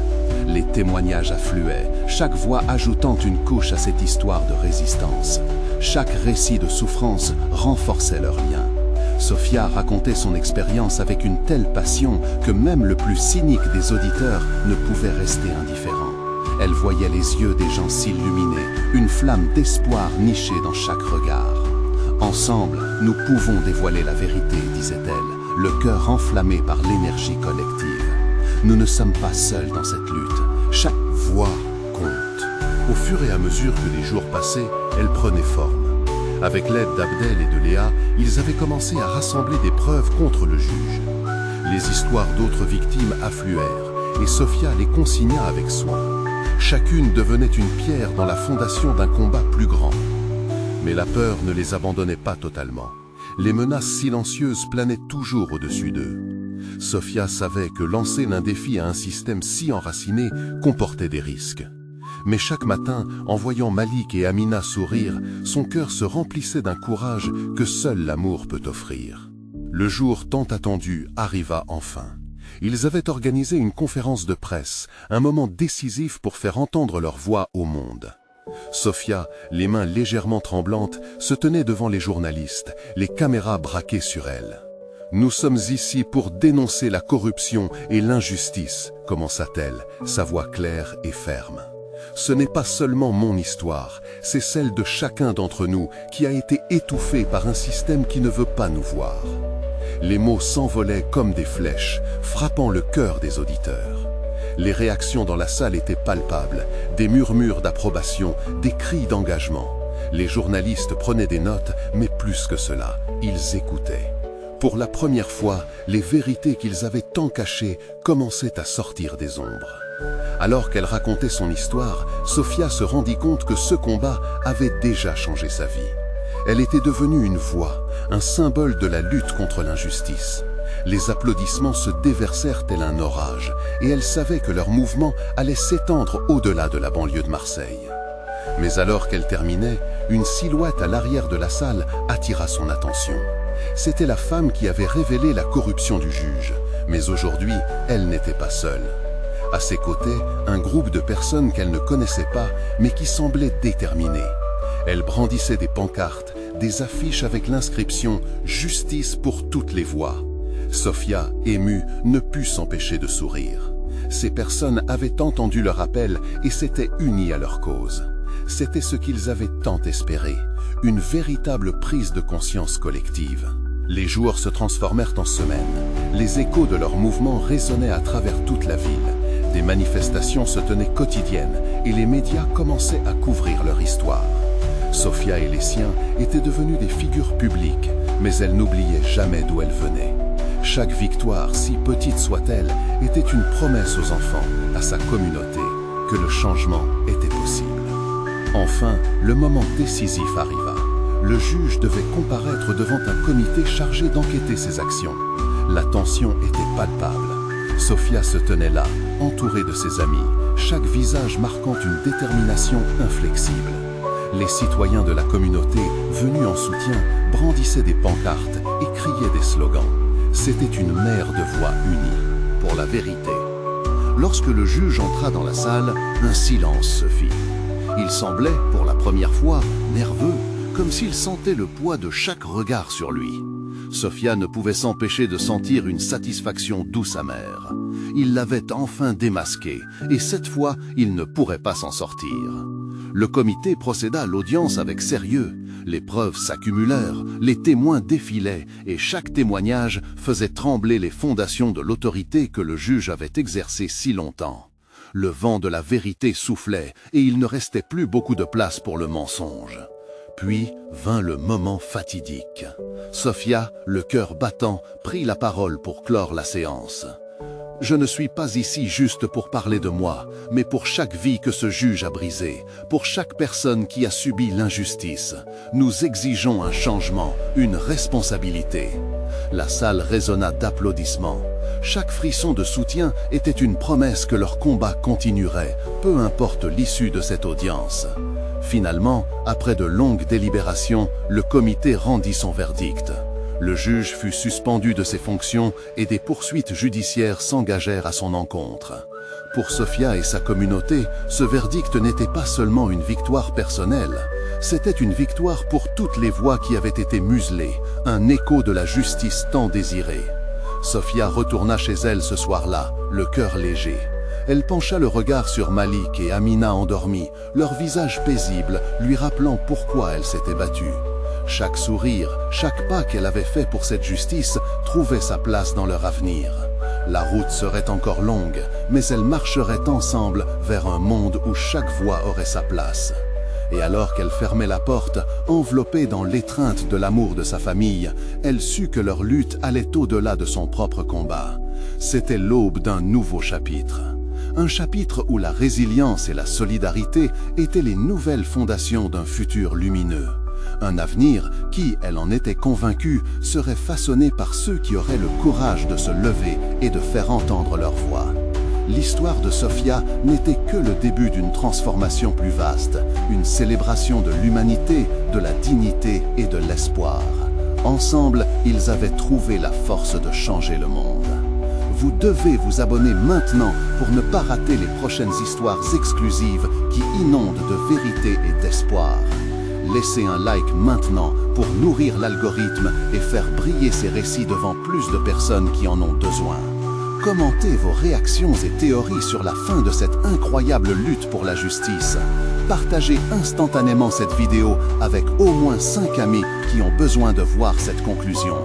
Les témoignages affluaient, chaque voix ajoutant une couche à cette histoire de résistance. Chaque récit de souffrance renforçait leur lien. Sofia racontait son expérience avec une telle passion que même le plus cynique des auditeurs ne pouvait rester indifférent. Elle voyait les yeux des gens s'illuminer, une flamme d'espoir nichée dans chaque regard. Ensemble, nous pouvons dévoiler la vérité, disait-elle, le cœur enflammé par l'énergie collective. Nous ne sommes pas seuls dans cette lutte. Chaque voix compte. Au fur et à mesure que les jours passaient, elle prenait forme. Avec l'aide d'Abdel et de Léa, ils avaient commencé à rassembler des preuves contre le juge. Les histoires d'autres victimes affluèrent, et Sofia les consigna avec soin. Chacune devenait une pierre dans la fondation d'un combat plus grand. Mais la peur ne les abandonnait pas totalement. Les menaces silencieuses planaient toujours au-dessus d'eux. Sofia savait que lancer l'un défi à un système si enraciné comportait des risques. Mais chaque matin, en voyant Malik et Amina sourire, son cœur se remplissait d'un courage que seul l'amour peut offrir. Le jour tant attendu arriva enfin. Ils avaient organisé une conférence de presse, un moment décisif pour faire entendre leur voix au monde. Sofia, les mains légèrement tremblantes, se tenait devant les journalistes, les caméras braquées sur elle. « Nous sommes ici pour dénoncer la corruption et l'injustice », commença-t-elle, sa voix claire et ferme. « Ce n'est pas seulement mon histoire, c'est celle de chacun d'entre nous qui a été étouffé par un système qui ne veut pas nous voir. » Les mots s'envolaient comme des flèches, frappant le cœur des auditeurs. Les réactions dans la salle étaient palpables, des murmures d'approbation, des cris d'engagement. Les journalistes prenaient des notes, mais plus que cela, ils écoutaient. Pour la première fois, les vérités qu'ils avaient tant cachées commençaient à sortir des ombres. Alors qu'elle racontait son histoire, Sofia se rendit compte que ce combat avait déjà changé sa vie. Elle était devenue une voix, un symbole de la lutte contre l'injustice. Les applaudissements se déversèrent tel un orage, et elle savait que leur mouvement allait s'étendre au-delà de la banlieue de Marseille. Mais alors qu'elle terminait, une silhouette à l'arrière de la salle attira son attention. C'était la femme qui avait révélé la corruption du juge, mais aujourd'hui, elle n'était pas seule. À ses côtés, un groupe de personnes qu'elle ne connaissait pas, mais qui semblaient déterminées. Elle brandissait des pancartes, des affiches avec l'inscription « Justice pour toutes les voix ». Sofia, émue, ne put s'empêcher de sourire. Ces personnes avaient entendu leur appel et s'étaient unies à leur cause. C'était ce qu'ils avaient tant espéré, une véritable prise de conscience collective. Les jours se transformèrent en semaines. Les échos de leur mouvement résonnaient à travers toute la ville. Des manifestations se tenaient quotidiennes et les médias commençaient à couvrir leur histoire. Sofia et les siens étaient devenus des figures publiques, mais elle n'oubliait jamais d'où elle venait. Chaque victoire, si petite soit-elle, était une promesse aux enfants, à sa communauté, que le changement était possible. Enfin, le moment décisif arriva. Le juge devait comparaître devant un comité chargé d'enquêter ses actions. La tension était palpable. Sofia se tenait là, entourée de ses amis, chaque visage marquant une détermination inflexible. Les citoyens de la communauté, venus en soutien, brandissaient des pancartes et criaient des slogans. C'était une mer de voix unie, pour la vérité. Lorsque le juge entra dans la salle, un silence se fit. Il semblait, pour la première fois, nerveux, comme s'il sentait le poids de chaque regard sur lui. Sofia ne pouvait s'empêcher de sentir une satisfaction douce amère. Il l'avait enfin démasqué, et cette fois, il ne pourrait pas s'en sortir. Le comité procéda à l'audience avec sérieux. Les preuves s'accumulèrent, les témoins défilaient, et chaque témoignage faisait trembler les fondations de l'autorité que le juge avait exercée si longtemps. Le vent de la vérité soufflait et il ne restait plus beaucoup de place pour le mensonge. Puis vint le moment fatidique. Sophia, le cœur battant, prit la parole pour clore la séance. « Je ne suis pas ici juste pour parler de moi, mais pour chaque vie que ce juge a brisée, pour chaque personne qui a subi l'injustice. Nous exigeons un changement, une responsabilité. » La salle résonna d'applaudissements. Chaque frisson de soutien était une promesse que leur combat continuerait, peu importe l'issue de cette audience. Finalement, après de longues délibérations, le comité rendit son verdict. Le juge fut suspendu de ses fonctions et des poursuites judiciaires s'engagèrent à son encontre. Pour Sophia et sa communauté, ce verdict n'était pas seulement une victoire personnelle, c'était une victoire pour toutes les voix qui avaient été muselées, un écho de la justice tant désirée. Sophia retourna chez elle ce soir-là, le cœur léger. Elle pencha le regard sur Malik et Amina endormis, leur visage paisible lui rappelant pourquoi elle s'était battue. Chaque sourire, chaque pas qu'elle avait fait pour cette justice trouvait sa place dans leur avenir. La route serait encore longue, mais elles marcheraient ensemble vers un monde où chaque voix aurait sa place. Et alors qu'elle fermait la porte, enveloppée dans l'étreinte de l'amour de sa famille, elle sut que leur lutte allait au-delà de son propre combat. C'était l'aube d'un nouveau chapitre. Un chapitre où la résilience et la solidarité étaient les nouvelles fondations d'un futur lumineux. Un avenir qui, elle en était convaincue, serait façonné par ceux qui auraient le courage de se lever et de faire entendre leur voix. L'histoire de Sophia n'était que le début d'une transformation plus vaste, une célébration de l'humanité, de la dignité et de l'espoir. Ensemble, ils avaient trouvé la force de changer le monde. Vous devez vous abonner maintenant pour ne pas rater les prochaines histoires exclusives qui inondent de vérité et d'espoir. Laissez un like maintenant pour nourrir l'algorithme et faire briller ces récits devant plus de personnes qui en ont besoin. Commentez vos réactions et théories sur la fin de cette incroyable lutte pour la justice. Partagez instantanément cette vidéo avec au moins 5 amis qui ont besoin de voir cette conclusion.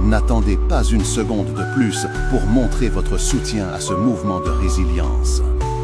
N'attendez pas une seconde de plus pour montrer votre soutien à ce mouvement de résilience.